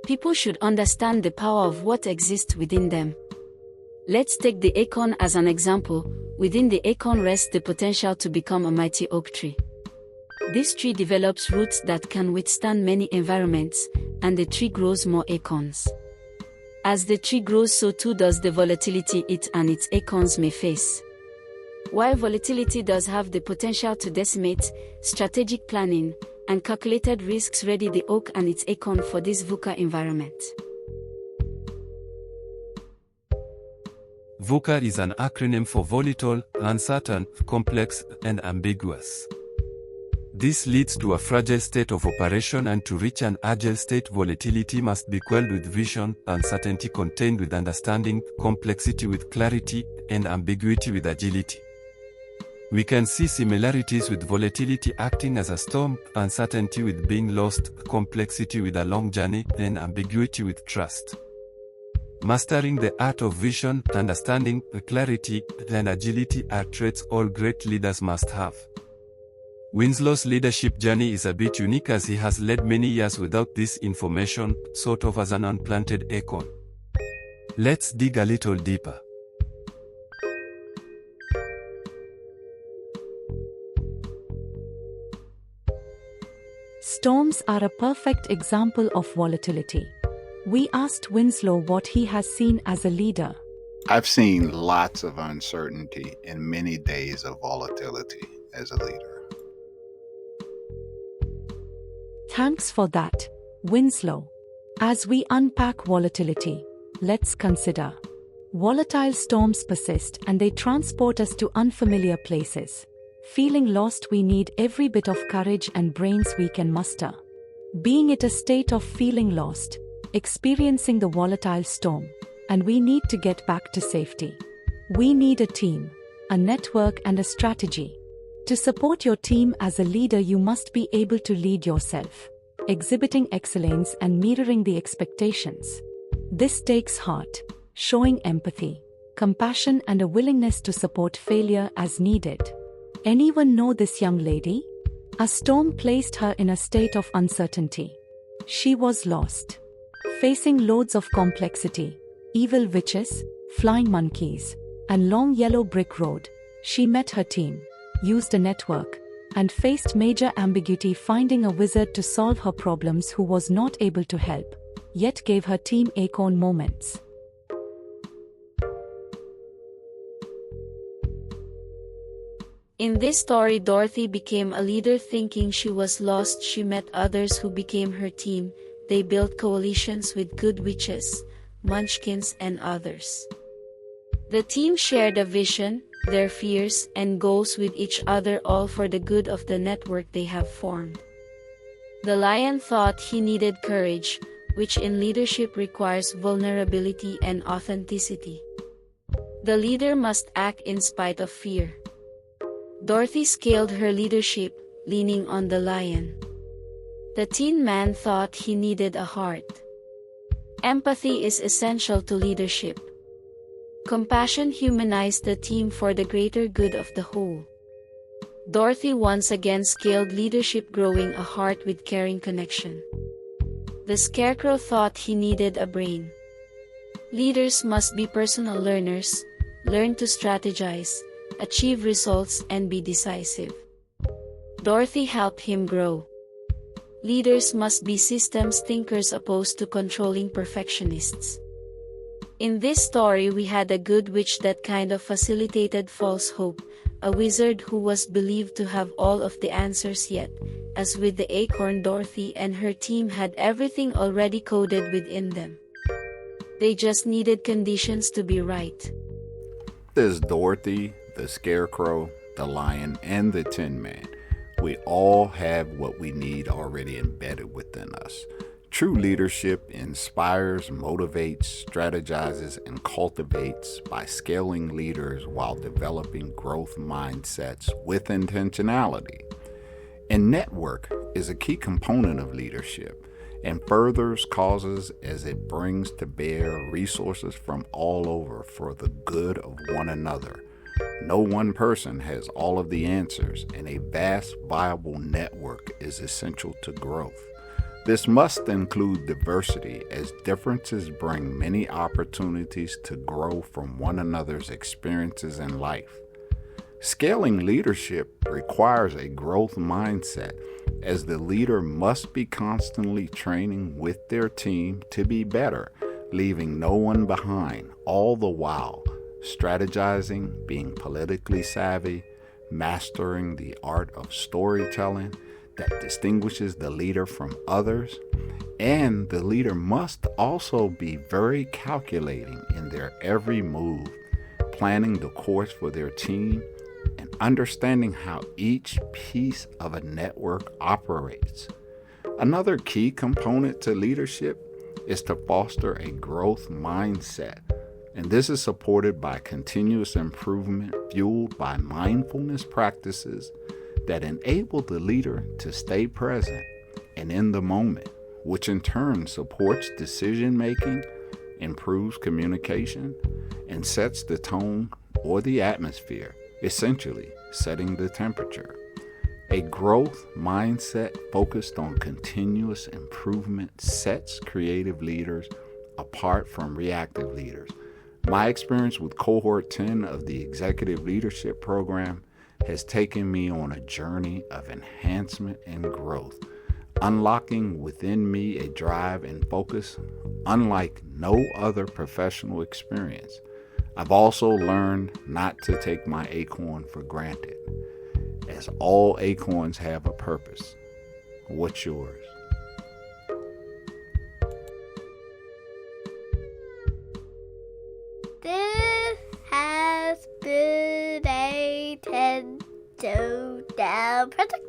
People should understand the power of what exists within them. Let's take the acorn as an example. Within the acorn rests the potential to become a mighty oak tree. This tree develops roots that can withstand many environments, and the tree grows more acorns. As the tree grows, so too does the volatility it and its acorns may face. While volatility does have the potential to decimate, strategic planning and calculated risks ready the oak and its acorn for this VUCA environment. VUCA is an acronym for volatile, uncertain, complex, and ambiguous. This leads to a fragile state of operation, and to reach an agile state, volatility must be quelled with vision, uncertainty contained with understanding, complexity with clarity, and ambiguity with agility. We can see similarities with volatility acting as a storm, uncertainty with being lost, complexity with a long journey, and ambiguity with trust. Mastering the art of vision, understanding, clarity, and agility are traits all great leaders must have. Winslow's leadership journey is a bit unique, as he has led many years without this information, sort of as an unplanted acorn. Let's dig a little deeper. Storms are a perfect example of volatility. We asked Winslow what he has seen as a leader. I've seen lots of uncertainty and many days of volatility as a leader. Thanks for that, Winslow. As we unpack volatility, let's consider. Volatile storms persist and they transport us to unfamiliar places. Feeling lost, we need every bit of courage and brains we can muster. Being at a state of feeling lost, experiencing the volatile storm, and we need to get back to safety. We need a team, a network, and a strategy. To support your team as a leader, you must be able to lead yourself, exhibiting excellence and mirroring the expectations. This takes heart, showing empathy, compassion, and a willingness to support failure as needed. Anyone know this young lady? A storm placed her in a state of uncertainty. She was lost, facing loads of complexity, evil witches, flying monkeys, and long yellow brick road. She met her team, used a network, and faced major ambiguity, finding a wizard to solve her problems who was not able to help, yet gave her team acorn moments. In this story, Dorothy became a leader thinking she was lost. She met others who became her team. They built coalitions with good witches, munchkins, and others. The team shared a vision, their fears and goals with each other, all for the good of the network they have formed. The lion thought he needed courage, which in leadership requires vulnerability and authenticity. The leader must act in spite of fear. Dorothy scaled her leadership, leaning on the lion. The Tin Man thought he needed a heart. Empathy is essential to leadership. Compassion humanized the team for the greater good of the whole. Dorothy once again scaled leadership, growing a heart with caring connection. The Scarecrow thought he needed a brain. Leaders must be personal learners, learn to strategize, achieve results, and be decisive. Dorothy helped him grow. Leaders must be systems thinkers opposed to controlling perfectionists. In this story, we had a good witch that kind of facilitated false hope, a wizard who was believed to have all of the answers, yet, as with the acorn, Dorothy and her team had everything already coded within them. They just needed conditions to be right. There's Dorothy, the Scarecrow, the Lion, and the Tin Man. We all have what we need already embedded within us. True leadership inspires, motivates, strategizes, and cultivates by scaling leaders while developing growth mindsets with intentionality. And network is a key component of leadership and furthers causes as it brings to bear resources from all over for the good of one another. No one person has all of the answers, and a vast, viable network is essential to growth. This must include diversity, as differences bring many opportunities to grow from one another's experiences in life. Scaling leadership requires a growth mindset, as the leader must be constantly training with their team to be better, leaving no one behind, all the while strategizing, being politically savvy, mastering the art of storytelling that distinguishes the leader from others. And the leader must also be very calculating in their every move, planning the course for their team, and understanding how each piece of a network operates. Another key component to leadership is to foster a growth mindset, and this is supported by continuous improvement fueled by mindfulness practices that enable the leader to stay present and in the moment, which in turn supports decision making, improves communication, and sets the tone or the atmosphere, essentially setting the temperature. A growth mindset focused on continuous improvement sets creative leaders apart from reactive leaders. My experience with Cohort 10 of the Executive Leadership Program has taken me on a journey of enhancement and growth, unlocking within me a drive and focus unlike no other professional experience. I've also learned not to take my acorn for granted, as all acorns have a purpose. What's yours? This has been a 10 Down project.